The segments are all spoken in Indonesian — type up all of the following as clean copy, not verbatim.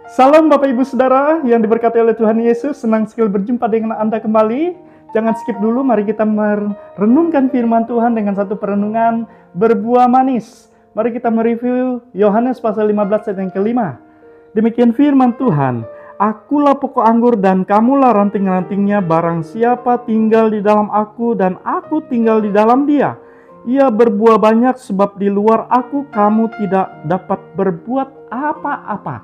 Salam Bapak Ibu Saudara yang diberkati oleh Tuhan Yesus. Senang sekali berjumpa dengan Anda kembali. Jangan skip dulu, mari kita merenungkan firman Tuhan dengan satu perenungan berbuah manis. Mari kita mereview Yohanes pasal 15 ayat yang kelima. Demikian firman Tuhan, "Akulah pokok anggur dan kamulah ranting-rantingnya. Barang siapa tinggal di dalam aku dan aku tinggal di dalam dia, ia berbuah banyak, sebab di luar aku kamu tidak dapat berbuat apa-apa."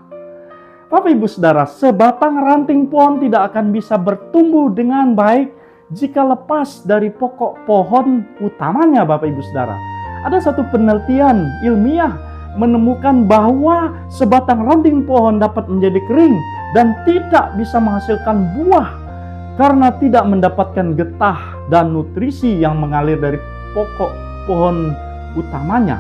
Bapak Ibu Saudara, sebatang ranting pohon tidak akan bisa bertumbuh dengan baik jika lepas dari pokok pohon utamanya, Bapak Ibu Saudara. Ada satu penelitian ilmiah menemukan bahwa sebatang ranting pohon dapat menjadi kering dan tidak bisa menghasilkan buah karena tidak mendapatkan getah dan nutrisi yang mengalir dari pokok pohon utamanya.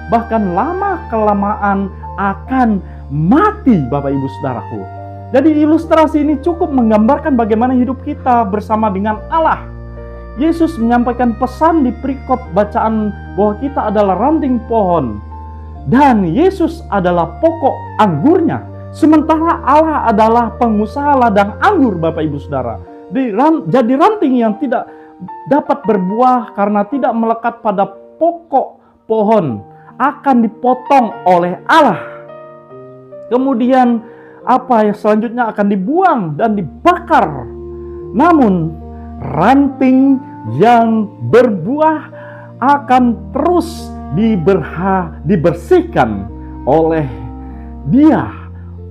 Bahkan lama-kelamaan akan mati, Bapak Ibu Saudaraku. Jadi ilustrasi ini cukup menggambarkan bagaimana hidup kita bersama dengan Allah. Yesus menyampaikan pesan di perikop bacaan bahwa kita adalah ranting pohon dan Yesus adalah pokok anggurnya. Sementara Allah adalah pengusaha ladang anggur, Bapak Ibu Saudara. Jadi ranting yang tidak dapat berbuah karena tidak melekat pada pokok pohon akan dipotong oleh Allah. Kemudian apa yang selanjutnya akan dibuang dan dibakar. Namun ranting yang berbuah akan terus dibersihkan oleh dia,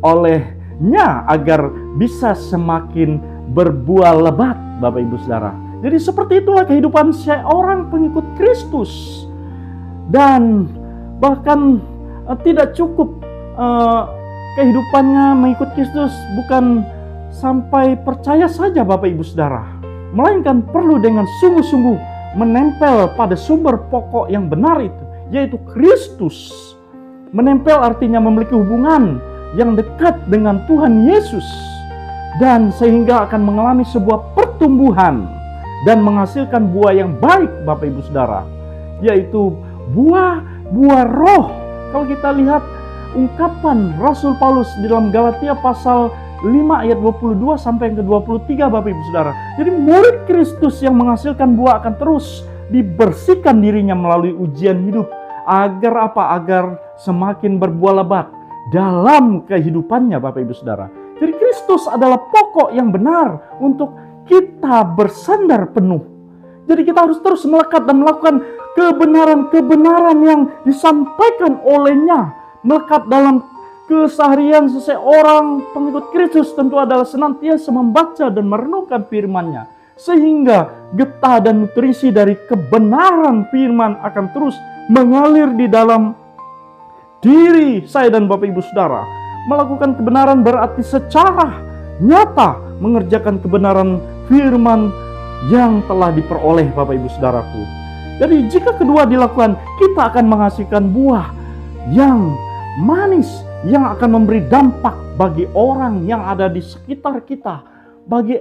olehnya agar bisa semakin berbuah lebat, Bapak Ibu Saudara. Jadi seperti itulah kehidupan seorang pengikut Kristus. Dan bahkan tidak cukup kehidupannya mengikut Kristus bukan sampai percaya saja, Bapak Ibu Saudara, melainkan perlu dengan sungguh-sungguh menempel pada sumber pokok yang benar itu, yaitu Kristus. Menempel artinya memiliki hubungan yang dekat dengan Tuhan Yesus, dan sehingga akan mengalami sebuah pertumbuhan dan menghasilkan buah yang baik, Bapak Ibu Saudara, yaitu buah roh. Kalau kita lihat ungkapan Rasul Paulus di dalam Galatia pasal 5 ayat 22 sampai ke 23, Bapak Ibu Saudara. Jadi murid Kristus yang menghasilkan buah akan terus dibersihkan dirinya melalui ujian hidup. Agar apa? Agar semakin berbuah lebat dalam kehidupannya, Bapak Ibu Saudara. Jadi Kristus adalah pokok yang benar untuk kita bersandar penuh. Jadi kita harus terus melekat dan melakukan kebenaran-kebenaran yang disampaikan olehnya. Melekat dalam keseharian seseorang pengikut Kristus tentu adalah senantiasa membaca dan merenungkan firman-Nya, sehingga getah dan nutrisi dari kebenaran firman akan terus mengalir di dalam diri saya dan Bapak Ibu Saudara. Melakukan kebenaran berarti secara nyata mengerjakan kebenaran firman yang telah diperoleh, Bapak Ibu Saudaraku. Jadi jika kedua dilakukan, kita akan menghasilkan buah yang manis, yang akan memberi dampak bagi orang yang ada di sekitar kita, bagi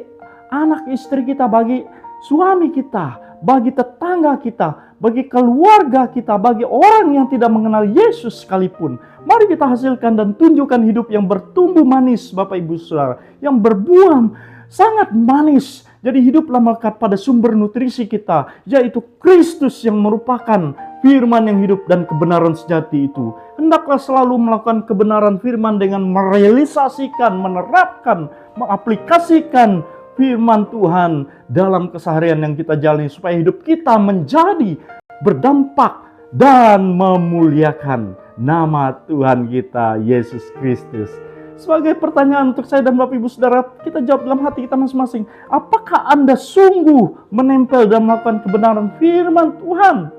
anak istri kita, bagi suami kita, bagi tetangga kita, bagi keluarga kita, bagi orang yang tidak mengenal Yesus sekalipun. Mari kita hasilkan dan tunjukkan hidup yang bertumbuh manis, Bapak Ibu Saudara, yang berbuah sangat manis. Jadi hiduplah melekat pada sumber nutrisi kita, yaitu Kristus yang merupakan firman yang hidup dan kebenaran sejati itu. Hendaklah selalu melakukan kebenaran firman dengan merealisasikan, menerapkan, mengaplikasikan firman Tuhan dalam keseharian yang kita jalani, supaya hidup kita menjadi berdampak dan memuliakan nama Tuhan kita Yesus Kristus. Sebagai pertanyaan untuk saya dan Bapak Ibu Saudara, kita jawab dalam hati kita masing-masing. Apakah Anda sungguh menempel dan melakukan kebenaran firman Tuhan?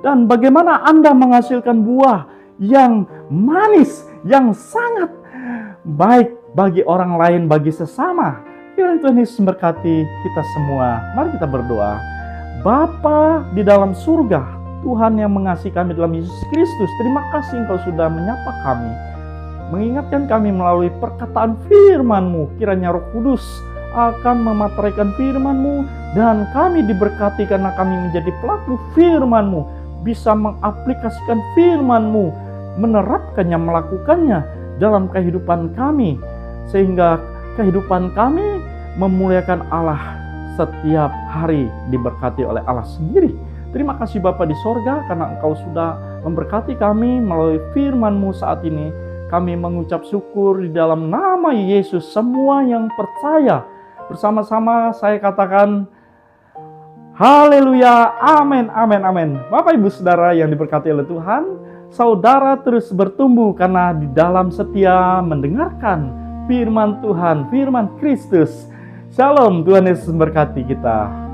Dan bagaimana Anda menghasilkan buah yang manis, yang sangat baik bagi orang lain, bagi sesama? Kiranya Tuhan Yesus memberkati kita semua. Mari kita berdoa. Bapa di dalam surga, Tuhan yang mengasihi kami dalam Yesus Kristus, terima kasih Engkau sudah menyapa kami, mengingatkan kami melalui perkataan firman-Mu. Kiranya Roh Kudus akan memateraikan firman-Mu, dan kami diberkati karena kami menjadi pelaku firman-Mu, bisa mengaplikasikan firman-Mu, menerapkannya, melakukannya dalam kehidupan kami, sehingga kehidupan kami memuliakan Allah setiap hari, diberkati oleh Allah sendiri. Terima kasih Bapa di sorga, karena Engkau sudah memberkati kami melalui firman-Mu saat ini. Kami mengucap syukur di dalam nama Yesus. Semua yang percaya bersama-sama saya katakan haleluya, amin, amin, amin. Bapak Ibu Saudara yang diberkati oleh Tuhan, saudara terus bertumbuh karena di dalam setia mendengarkan firman Tuhan, firman Kristus. Shalom, Tuhan Yesus memberkati kita.